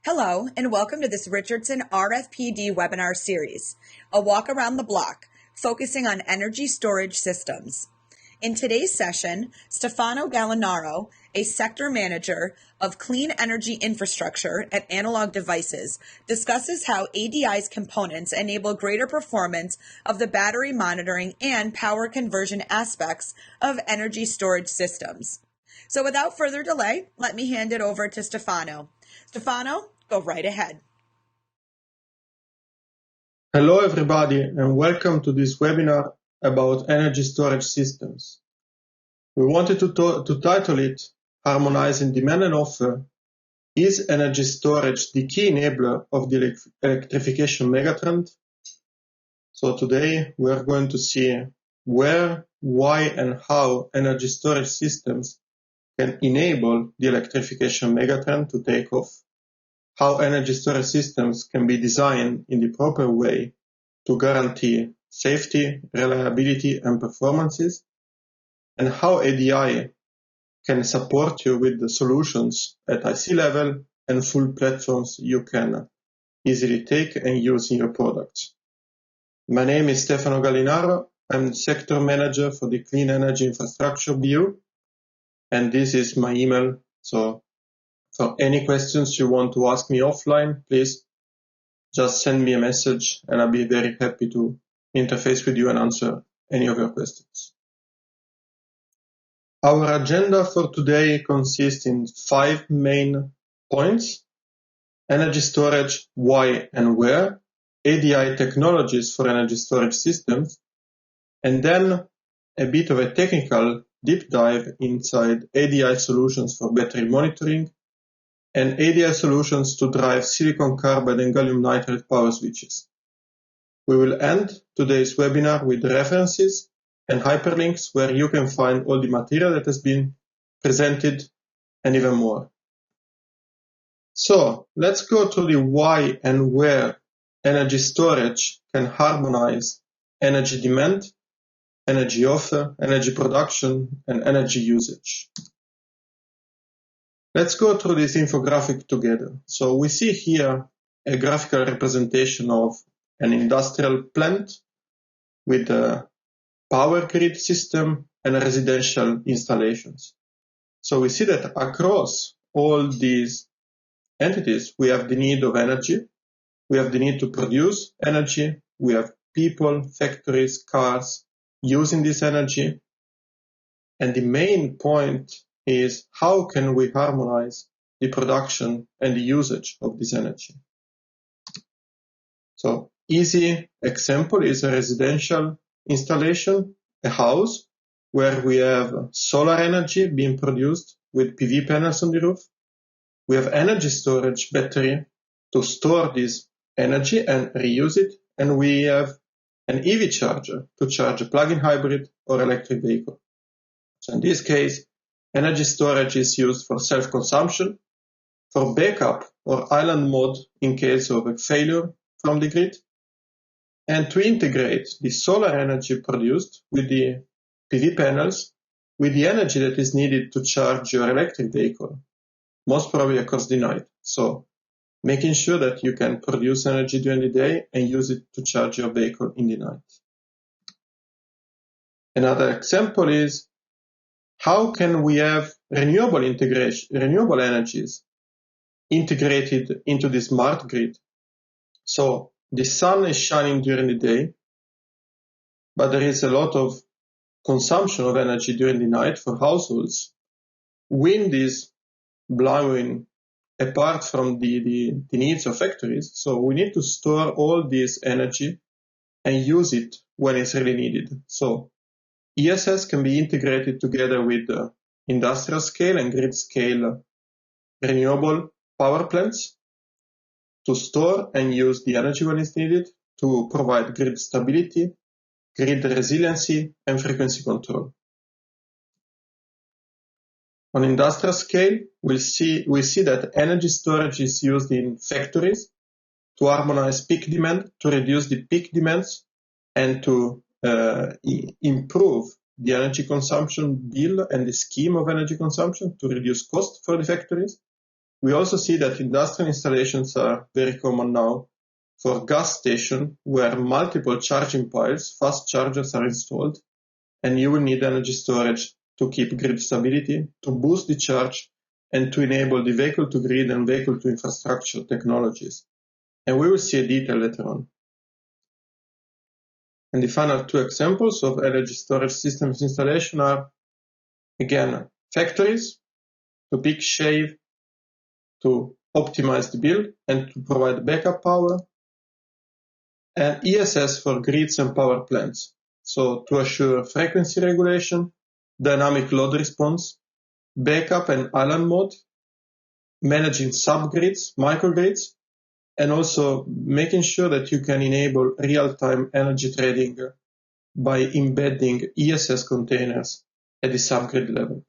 Hello, and welcome to this Richardson RFPD webinar series, a walk around the block, focusing on energy storage systems. In today's session, Stefano Gallinaro, a sector manager of clean energy infrastructure at Analog Devices, discusses how ADI's components enable greater performance of the battery monitoring and power conversion aspects of energy storage systems. So without further delay, let me hand it over to Stefano. Stefano, go right ahead. Hello everybody, and welcome to this webinar about energy storage systems. We wanted to title it Harmonizing Demand and Offer. Is energy storage the key enabler of the electrification megatrend? So today we are going to see where, why, and how energy storage systems can enable the electrification megatrend to take off. How energy storage systems can be designed in the proper way to guarantee safety, reliability, and performances, and how ADI can support you with the solutions at IC level and full platforms you can easily take and use in your products. My name is Stefano Gallinaro. I'm the sector manager for the Clean Energy Infrastructure BU, and this is my email. So for any questions you want to ask me offline, please just send me a message and I'll be very happy to interface with you and answer any of your questions. Our agenda for today consists in 5 main points: energy storage, why and where, ADI technologies for energy storage systems, and then a bit of a technical deep dive inside ADI solutions for battery monitoring and ADI solutions to drive silicon carbide and gallium nitride power switches. We will end today's webinar with references and hyperlinks where you can find all the material that has been presented and even more. So let's go to the why and where energy storage can harmonize energy demand, energy offer, energy production, and energy usage. Let's go through this infographic together. So we see here a graphical representation of an industrial plant with a power grid system and residential installations. So we see that across all these entities, we have the need of energy. We have the need to produce energy. We have people, factories, cars using this energy. And the main point is how can we harmonize the production and the usage of this energy. So easy example is a residential installation, a house where we have solar energy being produced with PV panels on the roof. We have energy storage battery to store this energy and reuse it. And we have an EV charger to charge a plug-in hybrid or electric vehicle. So in this case, energy storage is used for self-consumption, for backup or island mode in case of a failure from the grid, and to integrate the solar energy produced with the PV panels with the energy that is needed to charge your electric vehicle, most probably across the night. So making sure that you can produce energy during the day and use it to charge your vehicle in the night. Another example is how can we have renewable energies integrated into the smart grid? So the sun is shining during the day, but there is a lot of consumption of energy during the night for households. Wind is blowing apart from the needs of factories, so we need to store all this energy and use it when it's really needed. So ESS can be integrated together with industrial scale and grid scale renewable power plants to store and use the energy when it's needed to provide grid stability, grid resiliency, and frequency control. On industrial scale, we see that energy storage is used in factories to harmonize peak demand, to reduce the peak demands, and to improve the energy consumption bill and the scheme of energy consumption to reduce cost for the factories. We also see that industrial installations are very common now for gas stations where multiple charging piles, fast chargers are installed, and you will need energy storage to keep grid stability, to boost the charge, and to enable the vehicle-to-grid and vehicle-to-infrastructure technologies. And we will see a detail later on. And the final two examples of energy storage systems installation are, again, factories to peak shave, to optimize the build and to provide backup power, and ESS for grids and power plants. So to assure frequency regulation, dynamic load response, backup and island mode, managing subgrids, microgrids, and also making sure that you can enable real-time energy trading by embedding ESS containers at the subgrid level.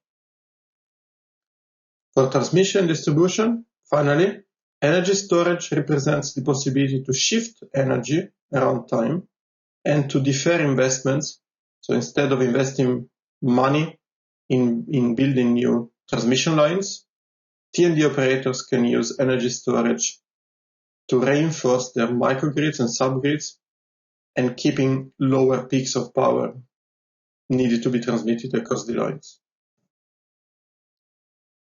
For transmission distribution, finally, energy storage represents the possibility to shift energy around time and to defer investments. So instead of investing money in building new transmission lines, T&D operators can use energy storage to reinforce their microgrids and subgrids and keeping lower peaks of power needed to be transmitted across the lines.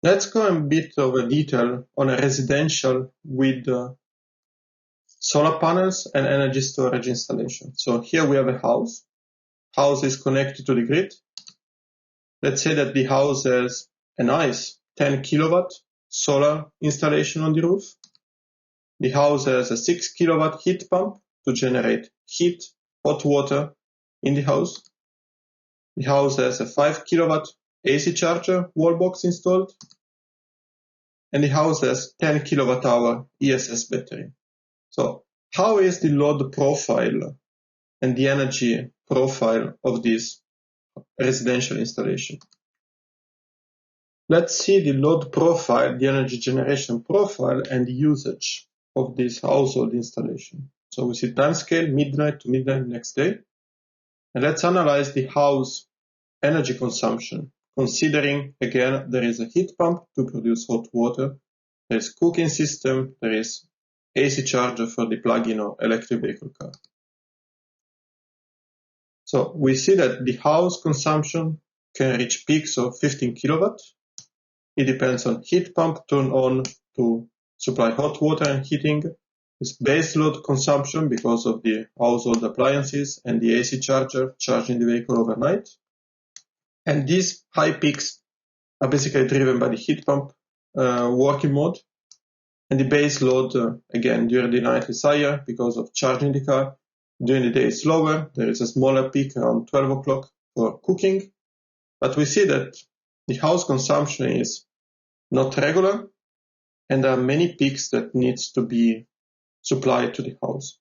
Let's go in a bit of a detail on a residential with solar panels and energy storage installation. So here we have a house. House is connected to the grid. Let's say that the house has a nice 10 kilowatt solar installation on the roof. The house has a 6 kilowatt heat pump to generate heat, hot water in the house. The house has a 5 kilowatt AC charger wall box installed. And the house has 10 kilowatt hour ESS battery. So how is the load profile and the energy profile of this residential installation? Let's see the load profile, the energy generation profile, and the usage of this household installation. So we see time scale, midnight to midnight next day. And let's analyze the house energy consumption, considering, again, there is a heat pump to produce hot water, there is cooking system, there is AC charger for the plug-in or electric vehicle car. So we see that the house consumption can reach peaks of 15 kilowatt. It depends on heat pump turned on to supply hot water and heating. It's base load consumption because of the household appliances and the AC charger charging the vehicle overnight. And these high peaks are basically driven by the heat pump working mode. And the base load, again, during the night is higher because of charging the car. During the day it's lower. There is a smaller peak around 12 o'clock for cooking. But we see that the house consumption is not regular, and there are many peaks that needs to be supplied to the house.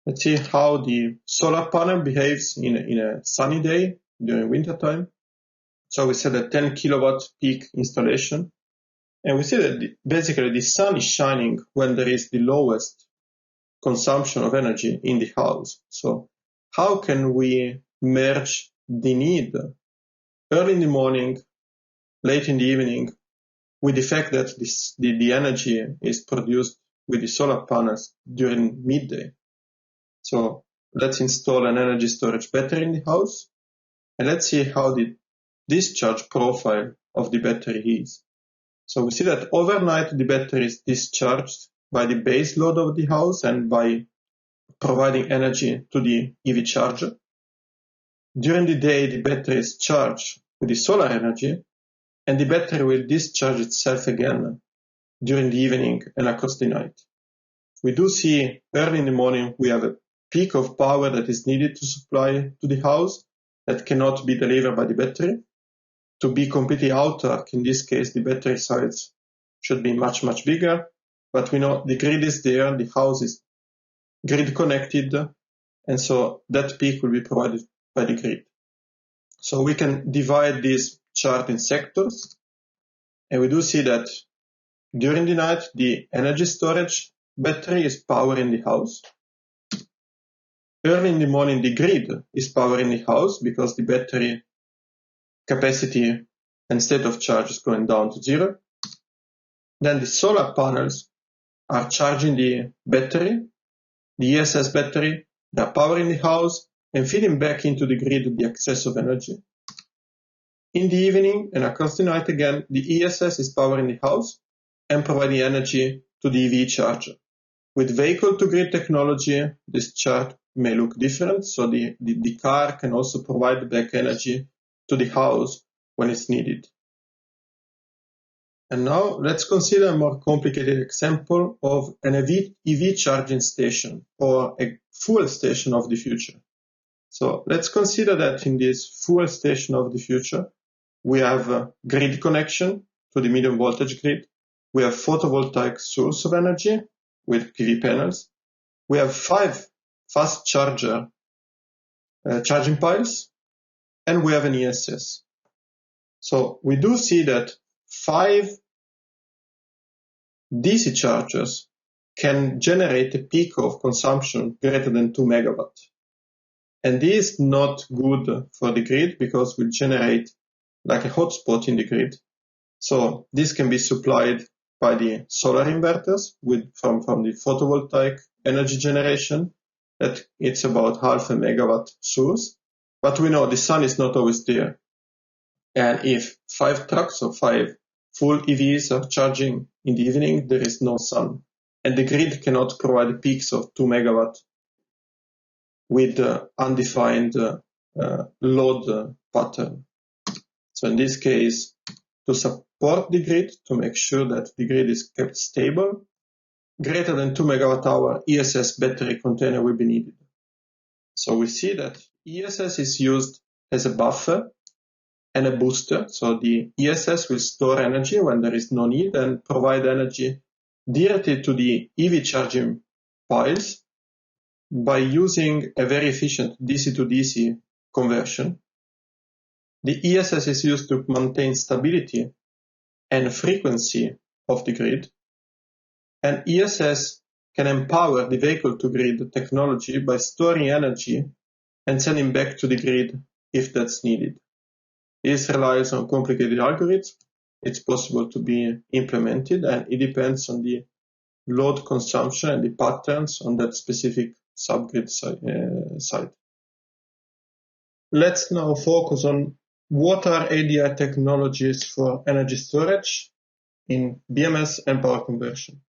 Let's see how the solar panel behaves in a sunny day during winter time. So we set a 10 kilowatt peak installation. And we see that basically the sun is shining when there is the lowest consumption of energy in the house. So how can we merge the need early in the morning, late in the evening, with the fact that the energy is produced with the solar panels during midday? So let's install an energy storage battery in the house, and let's see how the discharge profile of the battery is. So we see that overnight the battery is discharged by the base load of the house and by providing energy to the EV charger. During the day, the battery is charged with the solar energy, and the battery will discharge itself again during the evening and across the night. We do see early in the morning we have a peak of power that is needed to supply to the house that cannot be delivered by the battery. To be completely autark, in this case, the battery size should be much, much bigger. But we know the grid is there, the house is grid connected, and so that peak will be provided by the grid. So we can divide this chart in sectors, and we do see that during the night, the energy storage battery is powering the house. early in the morning the grid is powering the house because the battery capacity and state of charge is going down to 0. Then the solar panels are charging the battery, the ESS battery, they're powering the house and feeding back into the grid the excess of energy. In the evening and across the night again, the ESS is powering the house and providing energy to the EV charger. With vehicle-to-grid technology, this chart may look different, so the car can also provide back energy to the house when it's needed. And now let's consider a more complicated example of an EV charging station or a fuel station of the future. So let's consider that in this fuel station of the future, we have a grid connection to the medium voltage grid. We have photovoltaic source of energy with PV panels. We have 5 fast charging piles, and we have an ESS. So we do see that 5 DC chargers can generate a peak of consumption greater than 2 megawatt. And this is not good for the grid because we generate like a hotspot in the grid. So this can be supplied by the solar inverters from the photovoltaic energy generation, that it's about half a megawatt source. But we know the sun is not always there. And if 5 trucks or 5 full EVs are charging in the evening, there is no sun. And the grid cannot provide peaks of 2 megawatt with undefined load pattern. So in this case, to support the grid, to make sure that the grid is kept stable, greater than 2 megawatt hour ESS battery container will be needed. So we see that ESS is used as a buffer and a booster. So the ESS will store energy when there is no need and provide energy directly to the EV charging piles by using a very efficient DC to DC conversion. The ESS is used to maintain stability and frequency of the grid, and ESS can empower the vehicle-to-grid technology by storing energy and sending back to the grid if that's needed. This relies on complicated algorithms. It's possible to be implemented, and it depends on the load consumption and the patterns on that specific subgrid site. Let's now focus on what are ADI technologies for energy storage in BMS and power conversion.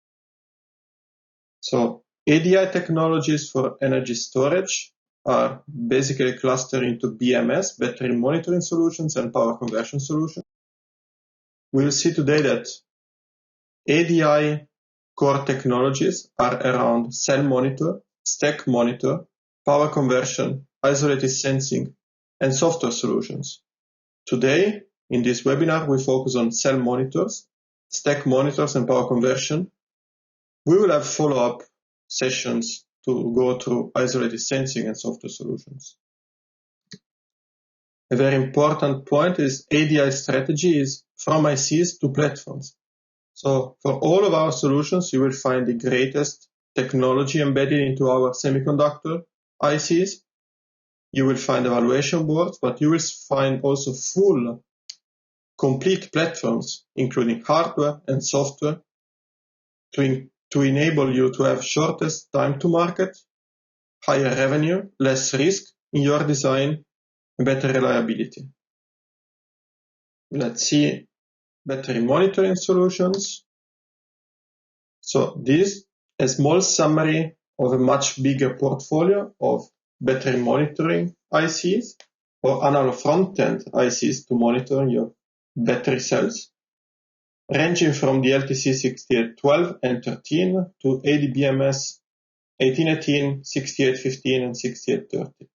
So ADI technologies for energy storage are basically clustered into BMS, battery monitoring solutions, and power conversion solutions. We will see today that ADI core technologies are around cell monitor, stack monitor, power conversion, isolated sensing, and software solutions. Today, in this webinar, we focus on cell monitors, stack monitors, and power conversion. We will have follow-up sessions to go through isolated sensing and software solutions. A very important point is ADI strategy is from ICs to platforms. So for all of our solutions, you will find the greatest technology embedded into our semiconductor ICs. You will find evaluation boards, but you will find also full, complete platforms, including hardware and software, to enable you to have shortest time to market, higher revenue, less risk in your design, and better reliability. Let's see battery monitoring solutions. So this is a small summary of a much bigger portfolio of battery monitoring ICs or analog front-end ICs to monitor your battery cells, ranging from the LTC 6812 and 13 to ADBMS 1818, 6815, and 6830.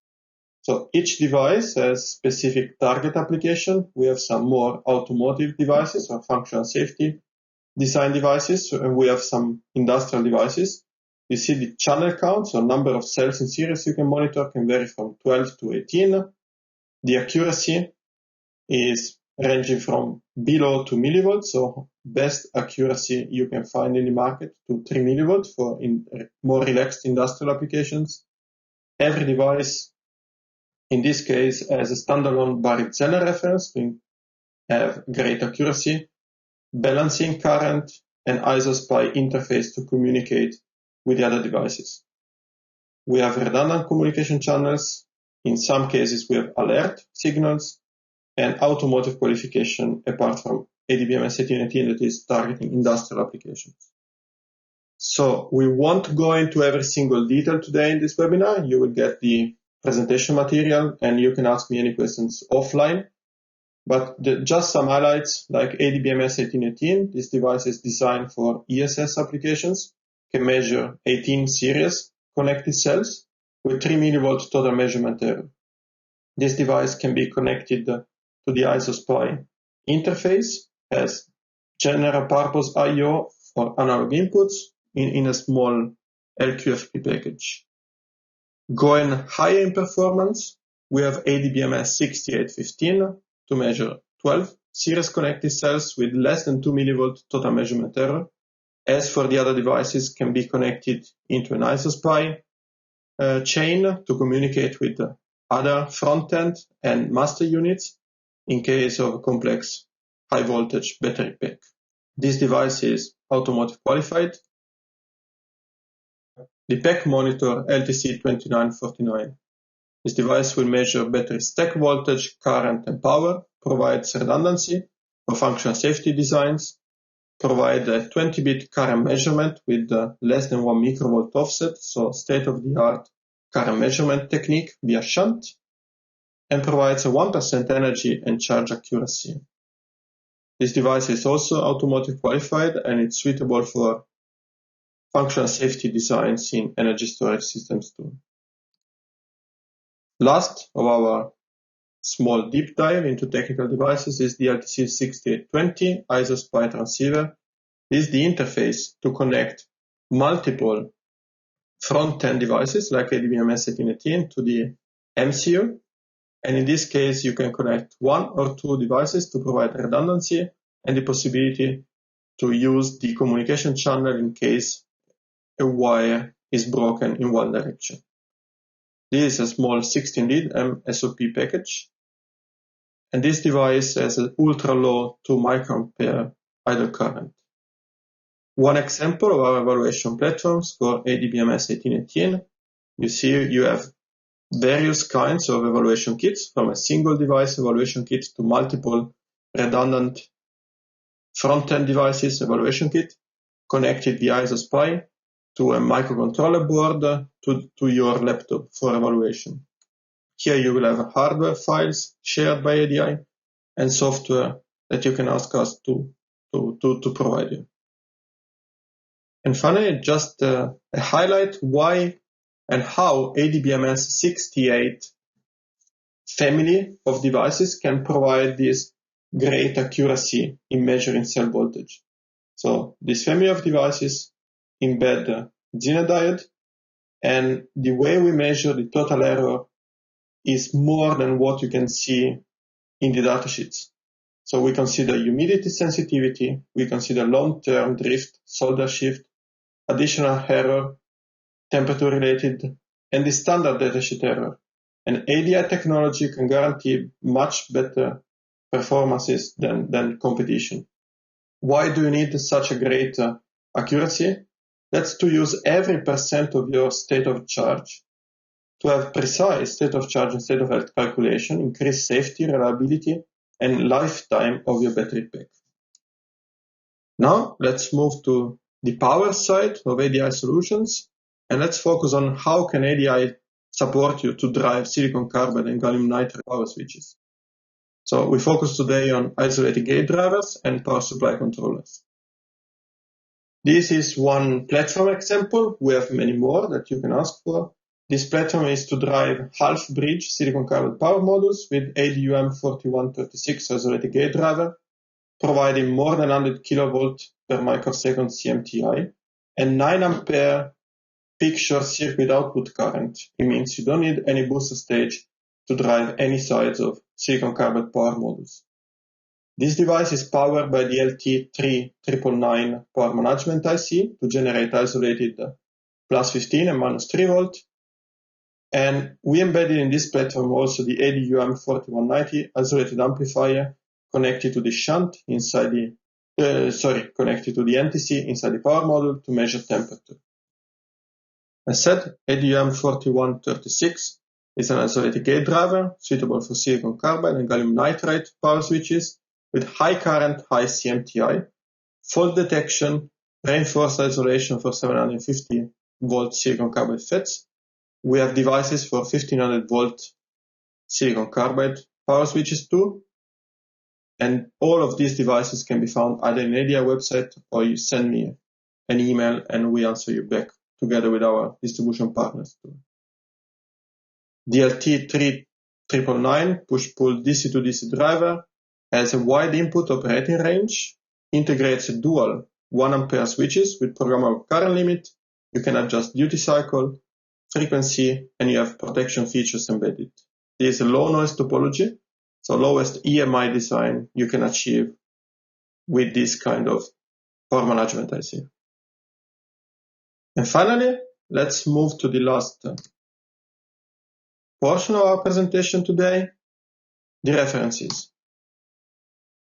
So each device has specific target application. We have some more automotive devices or functional safety design devices, and we have some industrial devices. You see the channel count, so number of cells in series you can monitor can vary from 12 to 18. The accuracy is ranging from below 2 millivolts, so best accuracy you can find in the market, to 3 millivolts for more relaxed industrial applications. every device, in this case, has a standalone Barrett-Zeller reference to have great accuracy, balancing current, and ISO-SPI interface to communicate with the other devices. We have redundant communication channels. In some cases, we have alert signals and automotive qualification apart from ADBMS 1818 that is targeting industrial applications. So we won't go into every single detail today in this webinar. You will get the presentation material and you can ask me any questions offline. But just some highlights like ADBMS 1818, this device is designed for ESS applications, can measure 18 series connected cells with 3 millivolt total measurement error. This device can be connected to the ISO-SPI interface as general purpose I/O for analog inputs in a small LQFP package. Going higher in performance, we have ADBMS 6815 to measure 12 series connected cells with less than 2 millivolt total measurement error. As for the other devices, can be connected into an ISO-SPI chain to communicate with the other front-end and master units in case of a complex high-voltage battery pack. This device is automotive qualified. The pack monitor LTC2949. This device will measure battery stack voltage, current, and power, provides redundancy for functional safety designs, provide a 20-bit current measurement with less than 1 microvolt offset, so state-of-the-art current measurement technique via shunt, and provides a 1% energy and charge accuracy. This device is also automotive qualified and it's suitable for functional safety designs in energy storage systems too. Last of our small deep dive into technical devices is the LTC6820 ISO-SPI transceiver. This is the interface to connect multiple front-end devices like ADBMS 1818 to the MCU. And in this case, you can connect 1 or 2 devices to provide redundancy and the possibility to use the communication channel in case a wire is broken in one direction. This is a small 16-lead SOP package. And this device has an ultra-low 2 microampere idle current. One example of our evaluation platforms for ADBMS 1818, you see you have various kinds of evaluation kits, from a single device evaluation kit to multiple redundant front-end devices evaluation kit, connected via ISO-SPI to a microcontroller board to your laptop for evaluation. Here you will have hardware files shared by ADI and software that you can ask us to provide you. And finally, just a highlight why and how ADBMS 68 family of devices can provide this great accuracy in measuring cell voltage. So this family of devices embed Zener diode, and the way we measure the total error is more than what you can see in the datasheets. So we consider humidity sensitivity, we consider long-term drift, solder shift, additional error, temperature related, and the standard datasheet error. And ADI technology can guarantee much better performances than competition. Why do you need such a great accuracy? That's to use every percent of your state of charge to have precise state of charge and state of health calculation, increase safety, reliability, and lifetime of your battery pack. Now let's move to the power side of ADI solutions, and let's focus on how can ADI support you to drive silicon carbide and gallium nitride power switches. So we focus today on isolated gate drivers and power supply controllers. This is one platform example. We have many more that you can ask for. This platform is to drive half-bridge silicon carbide power modules with ADUM4136 isolated gate driver, providing more than 100 kilovolt per microsecond CMTI and 9 ampere peak short circuit output current. It means you don't need any booster stage to drive any size of silicon carbide power modules. This device is powered by the LT3999 power management IC to generate isolated plus 15 and minus 3 volt. And we embedded in this platform also the ADUM4190 isolated amplifier connected to the shunt inside connected to the NTC inside the power module to measure temperature. As said, ADUM4136 is an isolated gate driver suitable for silicon carbide and gallium nitride power switches with high current, high CMTI, fault detection, reinforced isolation for 750 volt silicon carbide FETs. We have devices for 1500 volt silicon carbide power switches too. And all of these devices can be found either in ADI website or you send me an email and we answer you back together with our distribution partners too. DLT3999 push-pull DC-to-DC driver has a wide input operating range, integrates a dual 1 ampere switches with programmable current limit. You can adjust duty cycle, frequency, and you have protection features embedded. This is a low noise topology, so lowest EMI design you can achieve with this kind of power management IC. And finally, let's move to the last portion of our presentation today, the references.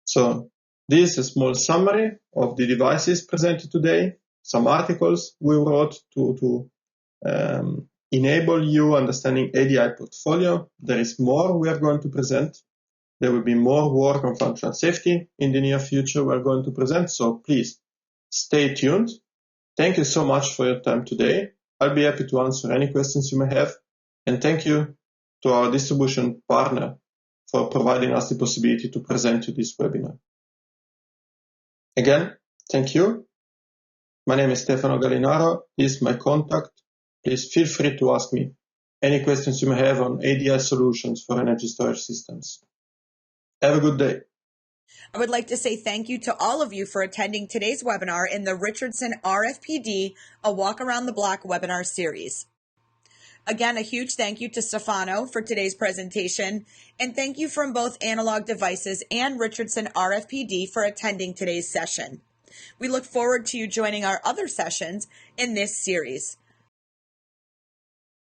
So this is a small summary of the devices presented today, some articles we wrote to enable you understanding ADI portfolio. There is more we are going to present. There will be more work on functional safety in the near future we are going to present, so please stay tuned. Thank you so much for your time today. I'll be happy to answer any questions you may have, and thank you to our distribution partner for providing us the possibility to present to this webinar. Again, thank you. My name is Stefano Gallinaro. This is my contact. Please feel free to ask me any questions you may have on ADI solutions for energy storage systems. Have a good day. I would like to say thank you to all of you for attending today's webinar in the Richardson RFPD, a Walk Around the Block webinar series. Again, a huge thank you to Stefano for today's presentation, and thank you from both Analog Devices and Richardson RFPD for attending today's session. We look forward to you joining our other sessions in this series.